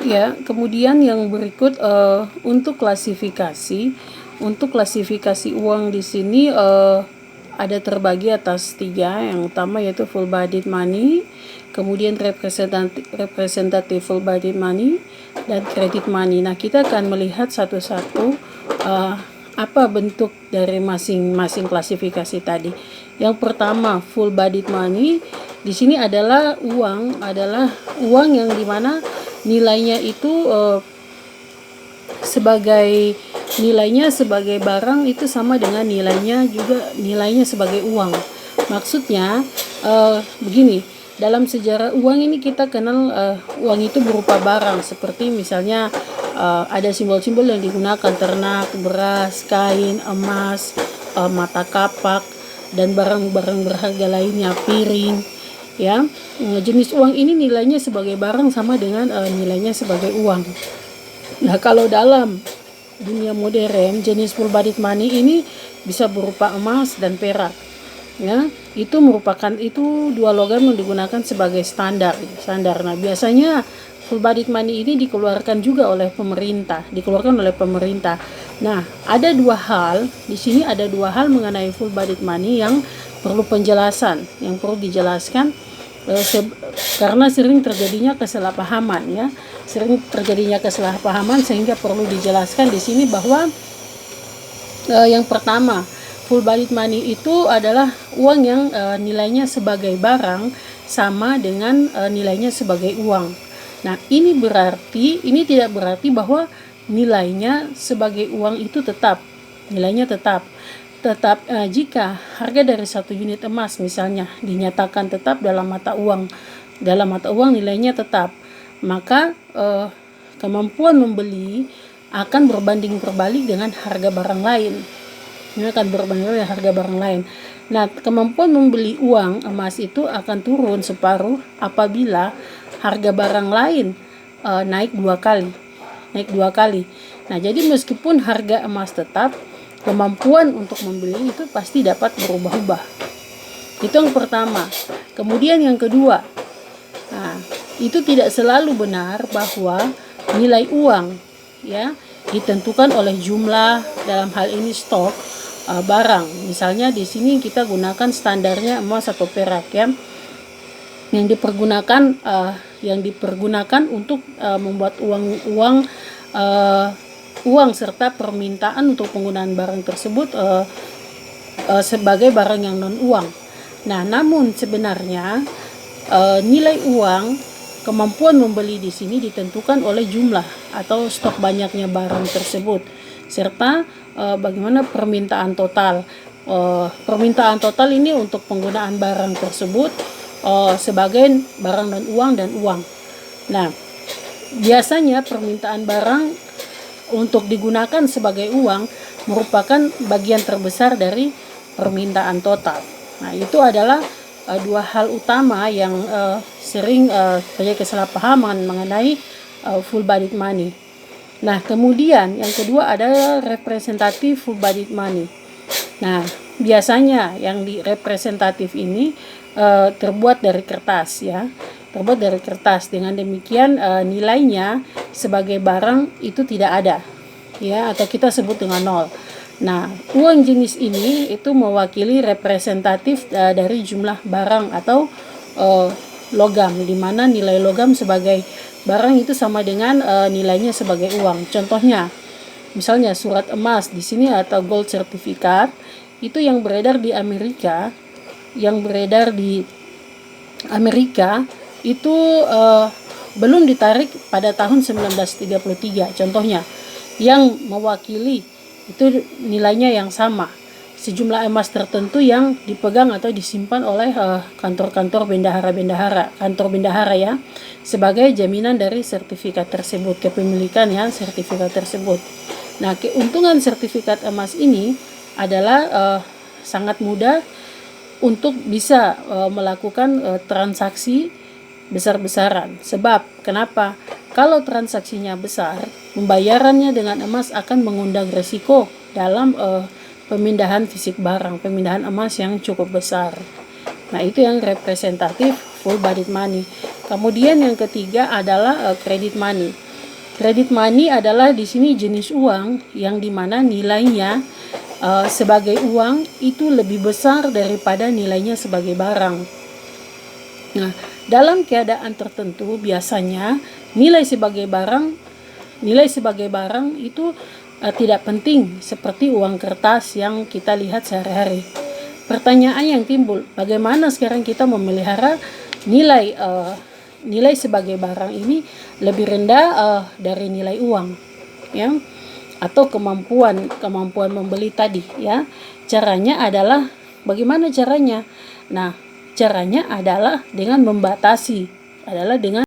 Ya, kemudian yang berikut untuk klasifikasi uang di sini ada terbagi atas 3. Yang utama yaitu full bodied money, kemudian representative full bodied money, dan credit money. Nah, kita akan melihat satu-satu apa bentuk dari masing-masing klasifikasi tadi. Yang pertama, full bodied money. Di sini adalah uang yang dimana nilainya itu nilainya sebagai barang itu sama dengan nilainya sebagai uang. Maksudnya begini, dalam sejarah uang ini kita kenal uang itu berupa barang, seperti misalnya ada simbol-simbol yang digunakan: ternak, beras, kain, emas, mata kapak, dan barang-barang berharga lainnya, piring, ya. Jenis uang ini nilainya sebagai barang sama dengan nilainya sebagai uang. Nah, kalau dalam dunia modern, jenis full bodied money ini bisa berupa emas dan perak, ya. Itu dua logam yang digunakan sebagai standar. Nah, biasanya full bodied money ini dikeluarkan oleh pemerintah. Nah, ada dua hal di sini, mengenai full bodied money yang perlu dijelaskan karena sering terjadinya kesalahpahaman, ya. Sehingga perlu dijelaskan di sini bahwa yang pertama, full bodied money itu adalah uang yang nilainya sebagai barang sama dengan nilainya sebagai uang. Nah, ini tidak berarti bahwa nilainya sebagai uang itu tetap. Jika harga dari 1 unit emas misalnya dinyatakan tetap dalam mata uang nilainya tetap, maka kemampuan membeli akan berbanding terbalik dengan harga barang lain. Nah, kemampuan membeli uang emas itu akan turun separuh apabila harga barang lain naik dua kali. Nah, jadi meskipun harga emas tetap, kemampuan untuk membeli itu pasti dapat berubah-ubah. Itu yang pertama. Kemudian yang kedua, itu tidak selalu benar bahwa nilai uang, ya, ditentukan oleh jumlah, dalam hal ini stok barang. Misalnya di sini kita gunakan standarnya emas atau perak, ya, yang dipergunakan untuk membuat uang serta permintaan untuk penggunaan barang tersebut sebagai barang yang non uang. Nah, namun sebenarnya nilai uang, kemampuan membeli di sini ditentukan oleh jumlah atau stok banyaknya barang tersebut, serta bagaimana permintaan total. Permintaan total ini untuk penggunaan barang tersebut sebagai barang non uang dan uang. Nah, biasanya permintaan barang untuk digunakan sebagai uang merupakan bagian terbesar dari permintaan total. Nah, itu adalah dua hal utama yang sering terjadi kesalahpahaman mengenai full bodied money. Nah, kemudian yang kedua adalah representative full bodied money. Nah, biasanya yang di representatif ini terbuat dari kertas, ya. Dengan demikian nilainya sebagai barang itu tidak ada, ya, atau kita sebut dengan nol. Nah, uang jenis ini itu mewakili representatif dari jumlah barang atau logam, di mana nilai logam sebagai barang itu sama dengan nilainya sebagai uang. Contohnya, misalnya surat emas di sini atau gold certificate itu yang beredar di Amerika, itu belum ditarik pada tahun 1933, contohnya, yang mewakili itu nilainya yang sama, sejumlah emas tertentu yang dipegang atau disimpan oleh kantor-kantor kantor bendahara, ya, sebagai jaminan dari sertifikat tersebut, kepemilikan ya sertifikat tersebut. Nah, keuntungan sertifikat emas ini adalah sangat mudah untuk bisa melakukan transaksi besar-besaran. Sebab kenapa? Kalau transaksinya besar, pembayarannya dengan emas akan mengundang resiko dalam pemindahan fisik barang, pemindahan emas yang cukup besar. Nah, itu yang representatif full bodied money. Kemudian yang ketiga adalah credit money. Credit money adalah di sini jenis uang yang dimana nilainya sebagai uang itu lebih besar daripada nilainya sebagai barang. Nah, dalam keadaan tertentu biasanya nilai sebagai barang itu tidak penting seperti uang kertas yang kita lihat sehari-hari. Pertanyaan yang timbul, bagaimana sekarang kita memelihara nilai sebagai barang ini lebih rendah dari nilai uang, ya, atau kemampuan membeli tadi, ya. Caranya adalah bagaimana caranya? Nah, caranya adalah dengan membatasi, adalah dengan